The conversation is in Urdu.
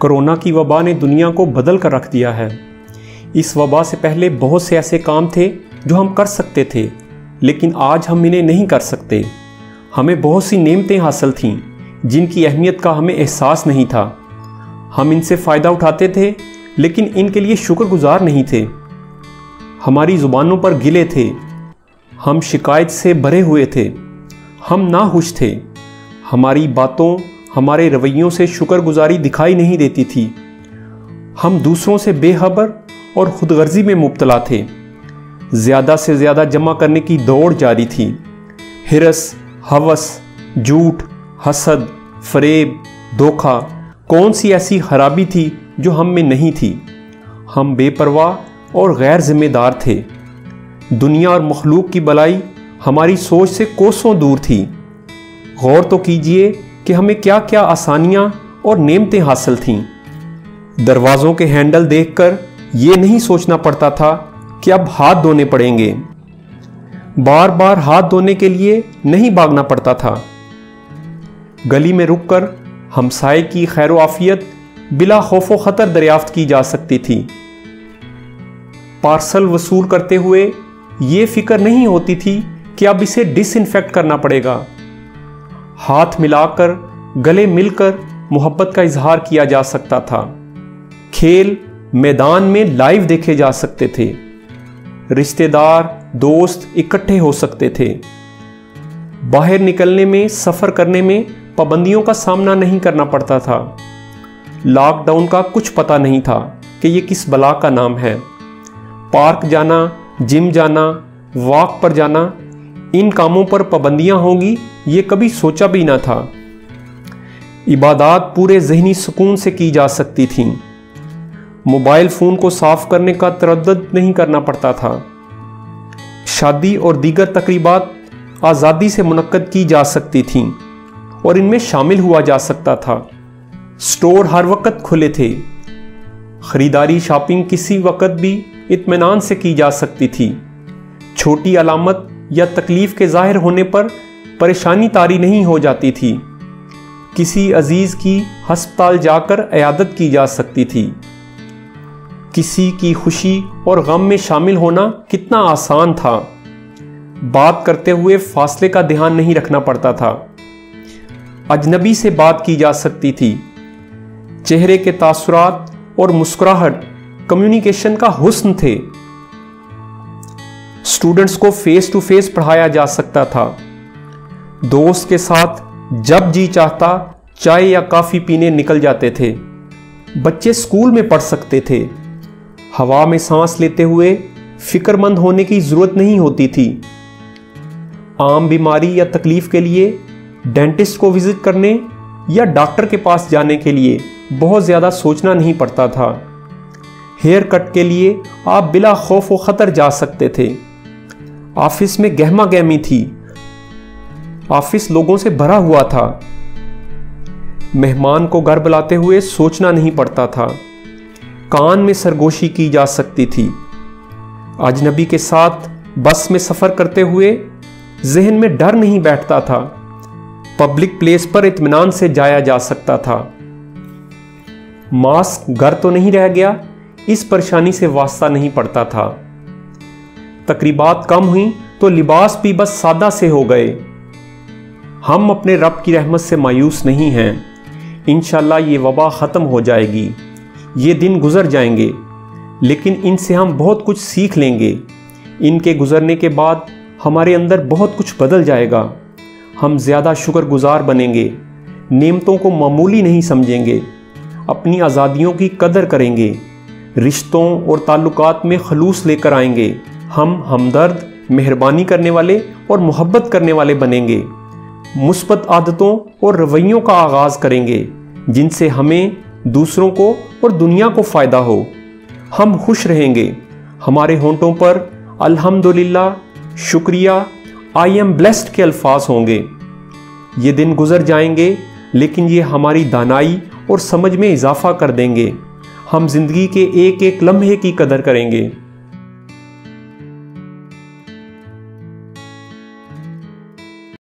کورونا کی وبا نے دنیا کو بدل کر رکھ دیا ہے۔ اس وبا سے پہلے بہت سے ایسے کام تھے جو ہم کر سکتے تھے، لیکن آج ہم انہیں نہیں کر سکتے۔ ہمیں بہت سی نعمتیں حاصل تھیں جن کی اہمیت کا ہمیں احساس نہیں تھا۔ ہم ان سے فائدہ اٹھاتے تھے لیکن ان کے لیے شکر گزار نہیں تھے۔ ہماری زبانوں پر گلے تھے، ہم شکایت سے بھرے ہوئے تھے، ہم ناخوش تھے۔ ہماری باتوں، ہمارے رویوں سے شکر گزاری دکھائی نہیں دیتی تھی۔ ہم دوسروں سے بے خبر اور خود غرضی میں مبتلا تھے۔ زیادہ سے زیادہ جمع کرنے کی دوڑ جاری تھی۔ ہرس، ہوس، جھوٹ، حسد، فریب، دھوکہ، کون سی ایسی خرابی تھی جو ہم میں نہیں تھی؟ ہم بے پرواہ اور غیر ذمہ دار تھے۔ دنیا اور مخلوق کی بلائی ہماری سوچ سے کوسوں دور تھی۔ غور تو کیجئے کہ ہمیں کیا کیا آسانیاں اور نعمتیں حاصل تھیں۔ دروازوں کے ہینڈل دیکھ کر یہ نہیں سوچنا پڑتا تھا کہ اب ہاتھ دھونے پڑیں گے۔ بار بار ہاتھ دھونے کے لیے نہیں بھاگنا پڑتا تھا۔ گلی میں رک کر ہمسائے کی خیر و عافیت بلا خوف و خطر دریافت کی جا سکتی تھی۔ پارسل وصول کرتے ہوئے یہ فکر نہیں ہوتی تھی کہ اب اسے ڈس انفیکٹ کرنا پڑے گا۔ ہاتھ ملا کر، گلے مل کر محبت کا اظہار کیا جا سکتا تھا۔ کھیل میدان میں لائیو دیکھے جا سکتے تھے۔ رشتہ دار، دوست اکٹھے ہو سکتے تھے۔ باہر نکلنے میں، سفر کرنے میں پابندیوں کا سامنا نہیں کرنا پڑتا تھا۔ لاک ڈاؤن کا کچھ پتہ نہیں تھا کہ یہ کس بلا کا نام ہے۔ پارک جانا، جم جانا، واک پر جانا، ان کاموں پر پابندیاں ہوں گی یہ کبھی سوچا بھی نہ تھا۔ عبادات پورے ذہنی سکون سے کی جا سکتی تھیں۔ موبائل فون کو صاف کرنے کا تردد نہیں کرنا پڑتا تھا۔ شادی اور دیگر تقریبات آزادی سے منعقد کی جا سکتی تھیں اور ان میں شامل ہوا جا سکتا تھا۔ سٹور ہر وقت کھلے تھے۔ خریداری، شاپنگ کسی وقت بھی اطمینان سے کی جا سکتی تھی۔ چھوٹی علامت یا تکلیف کے ظاہر ہونے پر پریشانی طاری نہیں ہو جاتی تھی۔ کسی عزیز کی ہسپتال جا کر عیادت کی جا سکتی تھی۔ کسی کی خوشی اور غم میں شامل ہونا کتنا آسان تھا۔ بات کرتے ہوئے فاصلے کا دھیان نہیں رکھنا پڑتا تھا۔ اجنبی سے بات کی جا سکتی تھی۔ چہرے کے تاثرات اور مسکراہٹ کمیونیکیشن کا حسن تھے۔ اسٹوڈنٹس کو فیس ٹو فیس پڑھایا جا سکتا تھا۔ دوست کے ساتھ جب جی چاہتا چائے یا کافی پینے نکل جاتے تھے۔ بچے اسکول میں پڑھ سکتے تھے۔ ہوا میں سانس لیتے ہوئے فکر مند ہونے کی ضرورت نہیں ہوتی تھی۔ عام بیماری یا تکلیف کے لیے ڈینٹسٹ کو وزٹ کرنے یا ڈاکٹر کے پاس جانے کے لیے بہت زیادہ سوچنا نہیں پڑتا تھا۔ ہیئر کٹ کے لیے آپ بلا خوف و خطر جا سکتے تھے۔ آفس میں گہما گہمی تھی۔ آفس لوگوں سے بھرا ہوا تھا۔ مہمان کو گھر بلاتے ہوئے سوچنا نہیں پڑتا تھا۔ کان میں سرگوشی کی جا سکتی تھی۔ اجنبی کے ساتھ بس میں سفر کرتے ہوئے ذہن میں ڈر نہیں بیٹھتا تھا۔ پبلک پلیس پر اطمینان سے جایا جا سکتا تھا۔ ماسک گھر تو نہیں رہ گیا، اس پریشانی سے واسطہ نہیں پڑتا تھا۔ تقریبات کم ہوئیں تو لباس بھی بس سادہ سے ہو گئے۔ ہم اپنے رب کی رحمت سے مایوس نہیں ہیں۔ انشاءاللہ یہ وبا ختم ہو جائے گی، یہ دن گزر جائیں گے، لیکن ان سے ہم بہت کچھ سیکھ لیں گے۔ ان کے گزرنے کے بعد ہمارے اندر بہت کچھ بدل جائے گا۔ ہم زیادہ شکر گزار بنیں گے، نعمتوں کو معمولی نہیں سمجھیں گے، اپنی آزادیوں کی قدر کریں گے، رشتوں اور تعلقات میں خلوص لے کر آئیں گے۔ ہم ہمدرد، مہربانی کرنے والے اور محبت کرنے والے بنیں گے۔ مثبت عادتوں اور رویوں کا آغاز کریں گے جن سے ہمیں، دوسروں کو اور دنیا کو فائدہ ہو۔ ہم خوش رہیں گے۔ ہمارے ہونٹوں پر الحمدللہ، شکریہ، آئی ایم بلیسڈ کے الفاظ ہوں گے۔ یہ دن گزر جائیں گے لیکن یہ ہماری دانائی اور سمجھ میں اضافہ کر دیں گے۔ ہم زندگی کے ایک ایک لمحے کی قدر کریں گے۔